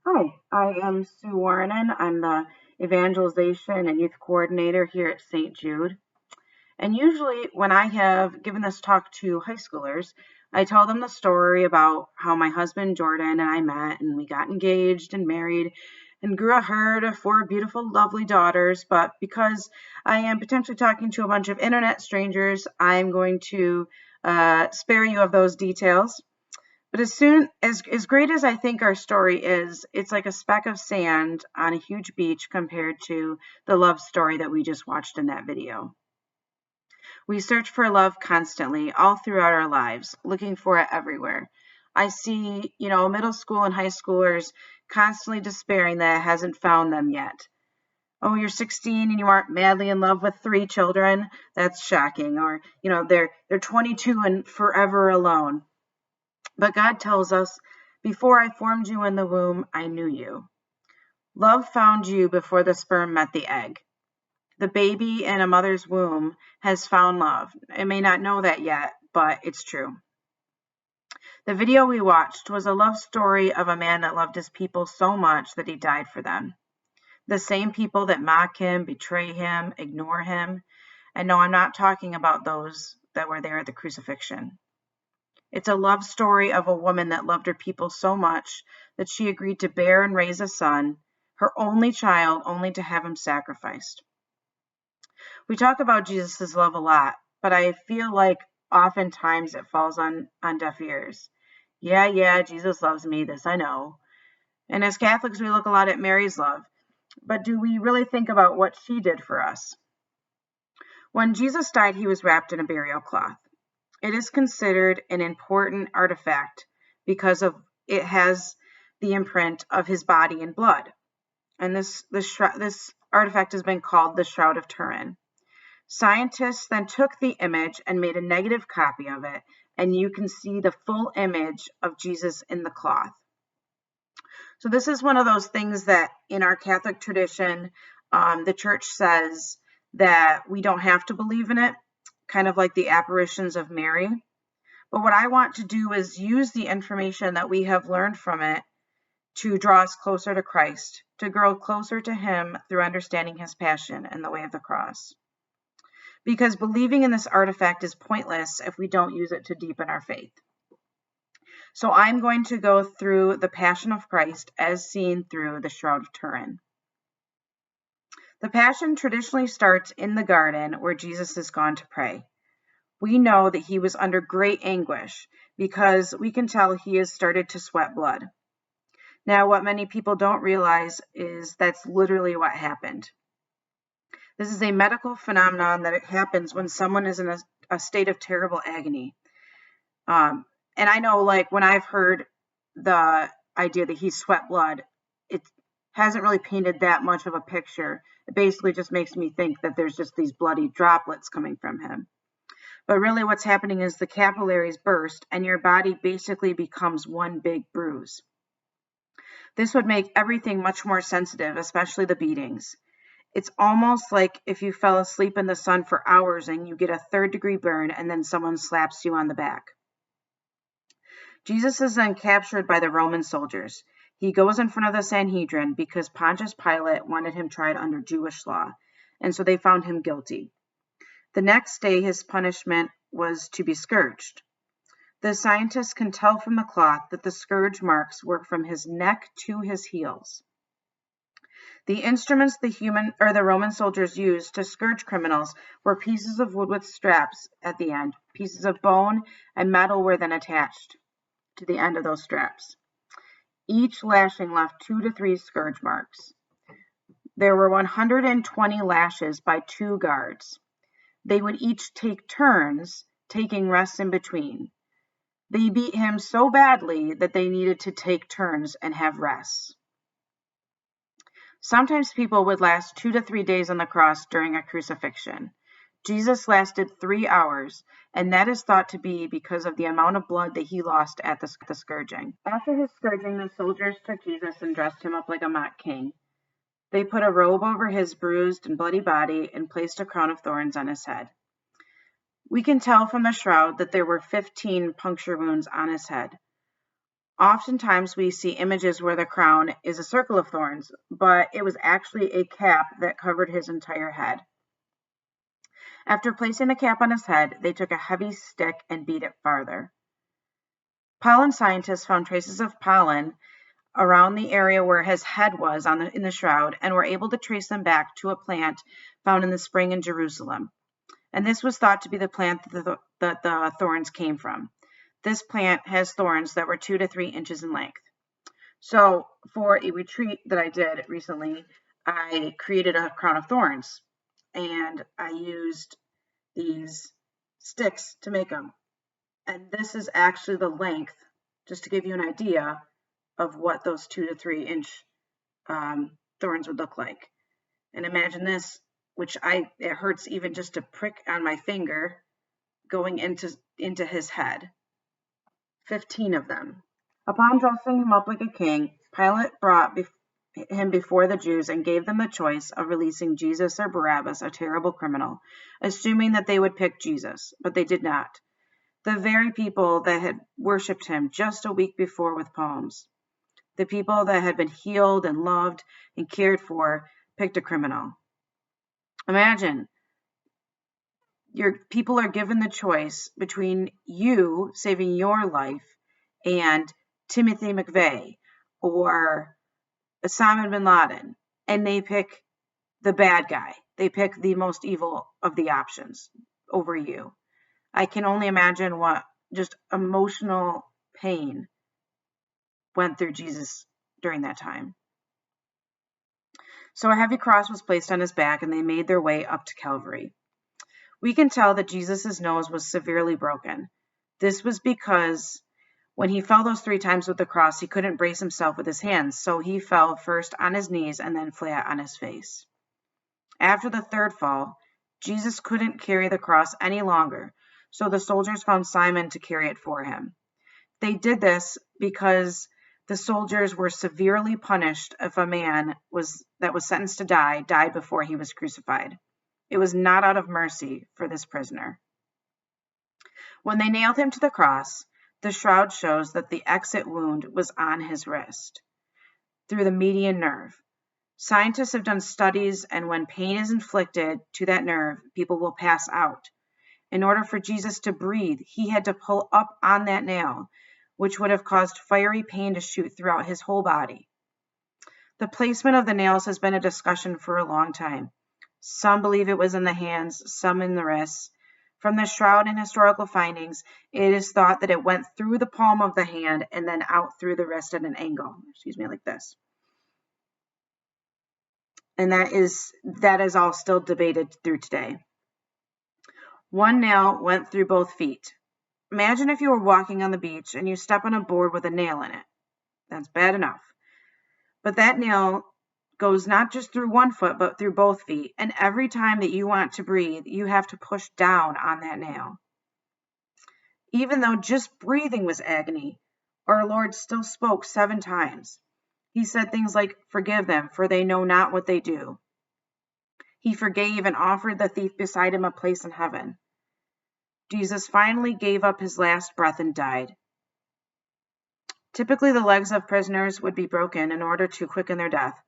Hi, I am Sue Wuorinen. I'm the Evangelization and Youth Coordinator here at St. Jude. And usually, when I have given this talk to high schoolers, I tell them the story about how my husband Jordan and I met, and we got engaged and married and grew a herd of four beautiful, lovely daughters. But because I am potentially talking to a bunch of internet strangers, I'm going to spare you of those details. But as great as I think our story is, it's like a speck of sand on a huge beach compared to the love story that we just watched in that video. We search for love constantly, all throughout our lives, looking for it everywhere. I see, middle school and high schoolers constantly despairing that it hasn't found them yet. Oh, you're 16 and you aren't madly in love with 3 children? That's shocking. Or, they're 22 and forever alone. But God tells us, before I formed you in the womb, I knew you. Love found you before the sperm met the egg. The baby in a mother's womb has found love. It may not know that yet, but it's true. The video we watched was a love story of a man that loved his people so much that he died for them. The same people that mock him, betray him, ignore him. And no, I'm not talking about those that were there at the crucifixion. It's a love story of a woman that loved her people so much that she agreed to bear and raise a son, her only child, only to have him sacrificed. We talk about Jesus' love a lot, but I feel like oftentimes it falls on deaf ears. Yeah, Jesus loves me, this I know. And as Catholics, we look a lot at Mary's love, but do we really think about what she did for us? When Jesus died, he was wrapped in a burial cloth. It is considered an important artifact because of it has the imprint of his body and blood. And this artifact has been called the Shroud of Turin. Scientists then took the image and made a negative copy of it, and you can see the full image of Jesus in the cloth. So this is one of those things that in our Catholic tradition, the church says that we don't have to believe in it, kind of like the apparitions of Mary. But what I want to do is use the information that we have learned from it to draw us closer to Christ, to grow closer to him through understanding his passion and the way of the cross. Because believing in this artifact is pointless if we don't use it to deepen our faith. So I'm going to go through the Passion of Christ as seen through the Shroud of Turin. The Passion traditionally starts in the garden where Jesus has gone to pray. We know that he was under great anguish because we can tell he has started to sweat blood. Now, what many people don't realize is that's literally what happened. This is a medical phenomenon that happens when someone is in a state of terrible agony. And I know, like, when I've heard the idea that he sweat blood, it hasn't really painted that much of a picture. It basically just makes me think that there's just these bloody droplets coming from him. But really what's happening is the capillaries burst and your body basically becomes one big bruise. This would make everything much more sensitive, especially the beatings. It's almost like if you fell asleep in the sun for hours and you get a 3rd-degree burn and then someone slaps you on the back. Jesus is then captured by the Roman soldiers. He goes in front of the Sanhedrin because Pontius Pilate wanted him tried under Jewish law, and so they found him guilty. The next day, his punishment was to be scourged. The scientists can tell from the cloth that the scourge marks were from his neck to his heels. The instruments the Roman soldiers used to scourge criminals were pieces of wood with straps at the end. Pieces of bone and metal were then attached to the end of those straps. Each lashing left 2 to 3 scourge marks. There were 120 lashes by 2 guards. They would each take turns, taking rests in between. They beat him so badly that they needed to take turns and have rests. Sometimes people would last 2 to 3 days on the cross during a crucifixion. Jesus lasted 3 hours, and that is thought to be because of the amount of blood that he lost at the scourging. After his scourging, the soldiers took Jesus and dressed him up like a mock king. They put a robe over his bruised and bloody body and placed a crown of thorns on his head. We can tell from the shroud that there were 15 puncture wounds on his head. Oftentimes we see images where the crown is a circle of thorns, but it was actually a cap that covered his entire head. After placing the cap on his head, they took a heavy stick and beat it farther. Pollen scientists found traces of pollen around the area where his head was in the shroud and were able to trace them back to a plant found in the spring in Jerusalem. And this was thought to be the plant that the thorns came from. This plant has thorns that were 2 to 3 inches in length. So for a retreat that I did recently, I created a crown of thorns, and I used these sticks to make them. And this is actually the length, just to give you an idea of what those 2 to 3 inch thorns would look like. And imagine this, which it hurts even just to prick on my finger, going into his head. 15 of them. Upon dressing him up like a king, Pilate brought him before the Jews and gave them the choice of releasing Jesus or Barabbas, a terrible criminal, assuming that they would pick Jesus, but they did not. The very people that had worshipped him just a week before with palms, the people that had been healed and loved and cared for, picked a criminal. Imagine, your people are given the choice between you saving your life and Timothy McVeigh or Osama bin Laden, and they pick the bad guy. They pick the most evil of the options over you. I can only imagine what just emotional pain went through Jesus during that time. So a heavy cross was placed on his back, and they made their way up to Calvary. We can tell that Jesus' nose was severely broken. This was because when he fell those 3 times with the cross, he couldn't brace himself with his hands, so he fell first on his knees and then flat on his face. After the 3rd fall, Jesus couldn't carry the cross any longer, so the soldiers found Simon to carry it for him. They did this because the soldiers were severely punished if a man that was sentenced to die died before he was crucified. It was not out of mercy for this prisoner. When they nailed him to the cross, the shroud shows that the exit wound was on his wrist, through the median nerve. Scientists have done studies, and when pain is inflicted to that nerve, people will pass out. In order for Jesus to breathe, he had to pull up on that nail, which would have caused fiery pain to shoot throughout his whole body. The placement of the nails has been a discussion for a long time. Some believe it was in the hands, some in the wrists. From the shroud and historical findings, it is thought that it went through the palm of the hand and then out through the wrist at an angle. Like this. And that is all still debated through today. One nail went through both feet. Imagine if you were walking on the beach and you step on a board with a nail in it. That's bad enough. But that nail goes not just through one foot, but through both feet. And every time that you want to breathe, you have to push down on that nail. Even though just breathing was agony, our Lord still spoke 7 times. He said things like, "Forgive them, for they know not what they do." He forgave and offered the thief beside him a place in heaven. Jesus finally gave up his last breath and died. Typically, the legs of prisoners would be broken in order to quicken their death.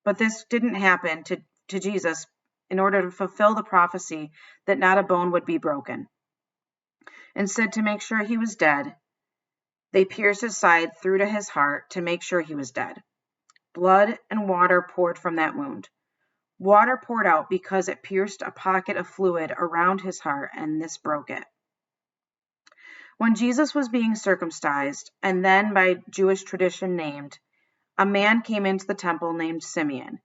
But this didn't happen to Jesus in order to fulfill the prophecy that not a bone would be broken. Instead, to make sure he was dead, they pierced his side through to his heart to make sure he was dead. Blood and water poured from that wound. Water poured out because it pierced a pocket of fluid around his heart, and this broke it. When Jesus was being circumcised, and then by Jewish tradition named, a man came into the temple named Simeon.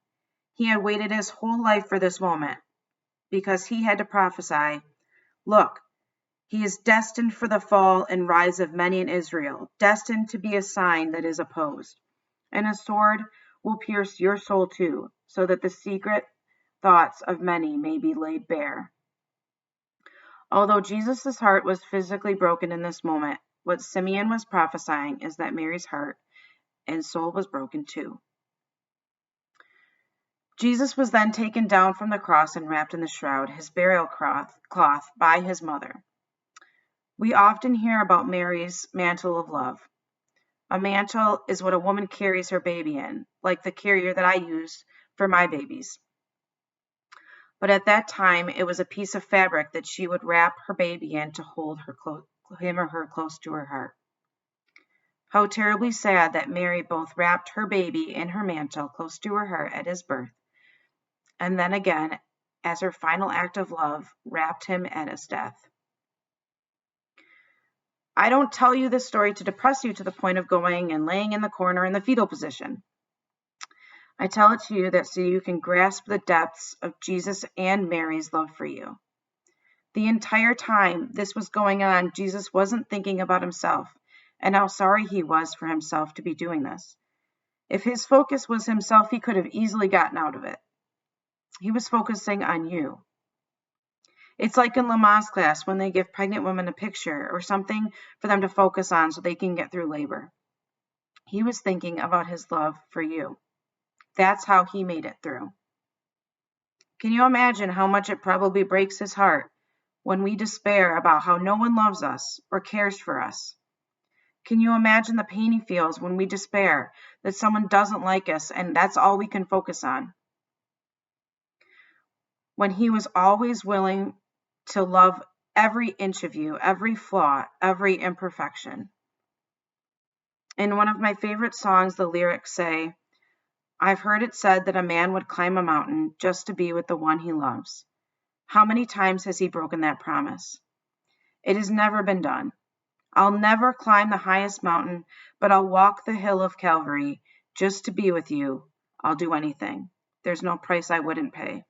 He had waited his whole life for this moment because he had to prophesy, "Look, he is destined for the fall and rise of many in Israel, destined to be a sign that is opposed. And a sword will pierce your soul too, so that the secret thoughts of many may be laid bare." Although Jesus' heart was physically broken in this moment, what Simeon was prophesying is that Mary's heart and soul was broken too. Jesus was then taken down from the cross and wrapped in the shroud, his burial cloth, by his mother. We often hear about Mary's mantle of love. A mantle is what a woman carries her baby in, like the carrier that I use for my babies. But at that time, it was a piece of fabric that she would wrap her baby in to hold him or her close to her heart. How terribly sad that Mary both wrapped her baby in her mantle close to her heart at his birth, and then again, as her final act of love, wrapped him at his death. I don't tell you this story to depress you to the point of going and laying in the corner in the fetal position. I tell it to you that so you can grasp the depths of Jesus and Mary's love for you. The entire time this was going on, Jesus wasn't thinking about himself and how sorry he was for himself to be doing this. If his focus was himself, he could have easily gotten out of it. He was focusing on you. It's like in Lamaze class when they give pregnant women a picture or something for them to focus on so they can get through labor. He was thinking about his love for you. That's how he made it through. Can you imagine how much it probably breaks his heart when we despair about how no one loves us or cares for us? Can you imagine the pain he feels when we despair that someone doesn't like us and that's all we can focus on? When he was always willing to love every inch of you, every flaw, every imperfection. In one of my favorite songs, the lyrics say, "I've heard it said that a man would climb a mountain just to be with the one he loves. How many times has he broken that promise? It has never been done. I'll never climb the highest mountain, but I'll walk the hill of Calvary just to be with you. I'll do anything. There's no price I wouldn't pay."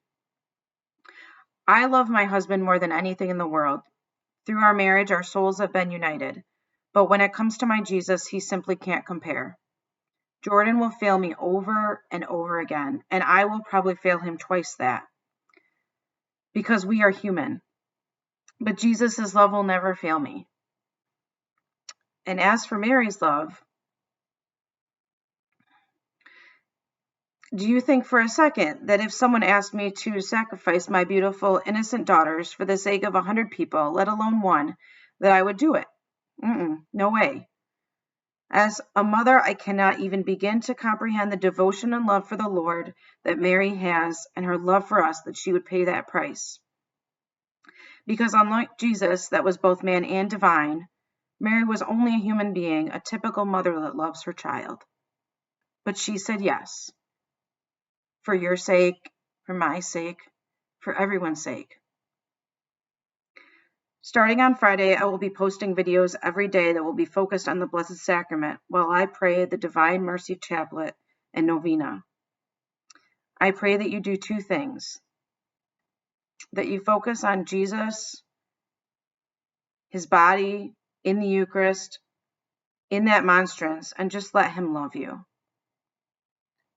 I love my husband more than anything in the world. Through our marriage, our souls have been united. But when it comes to my Jesus, he simply can't compare. Jordan will fail me over and over again, and I will probably fail him twice that, because we are human. But Jesus' love will never fail me. And as for Mary's love, do you think for a second that if someone asked me to sacrifice my beautiful, innocent daughters for the sake of 100 people, let alone one, that I would do it? No way. As a mother, I cannot even begin to comprehend the devotion and love for the Lord that Mary has and her love for us that she would pay that price. Because unlike Jesus, that was both man and divine, Mary was only a human being, a typical mother that loves her child. But she said yes. For your sake, for my sake, for everyone's sake. Starting on Friday, I will be posting videos every day that will be focused on the Blessed Sacrament while I pray the Divine Mercy Chaplet and Novena. I pray that you do two things. That you focus on Jesus, his body, in the Eucharist, in that monstrance, and just let him love you.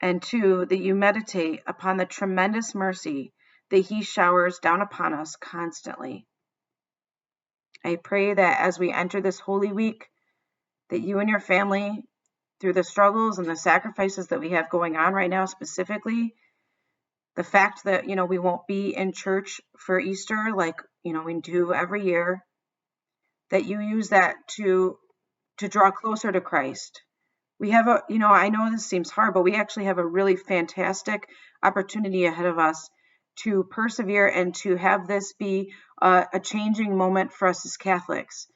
And two, that you meditate upon the tremendous mercy that he showers down upon us constantly. I pray that as we enter this Holy Week, that you and your family, through the struggles and the sacrifices that we have going on right now specifically, the fact that, we won't be in church for Easter like, we do every year, that you use that to draw closer to Christ. We have I know this seems hard, but we actually have a really fantastic opportunity ahead of us to persevere and to have this be a changing moment for us as Catholics.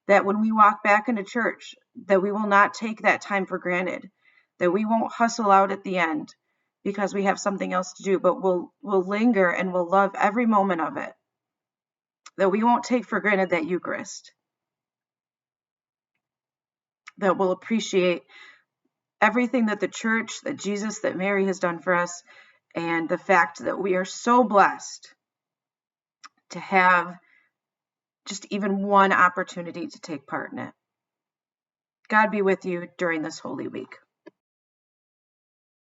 That when we walk back into church, that we will not take that time for granted, that we won't hustle out at the end because we have something else to do, but we'll linger and we'll love every moment of it. That we won't take for granted that Eucharist. That we'll appreciate everything that the church, that Jesus, that Mary has done for us, and the fact that we are so blessed to have just even one opportunity to take part in it. God be with you during this Holy Week.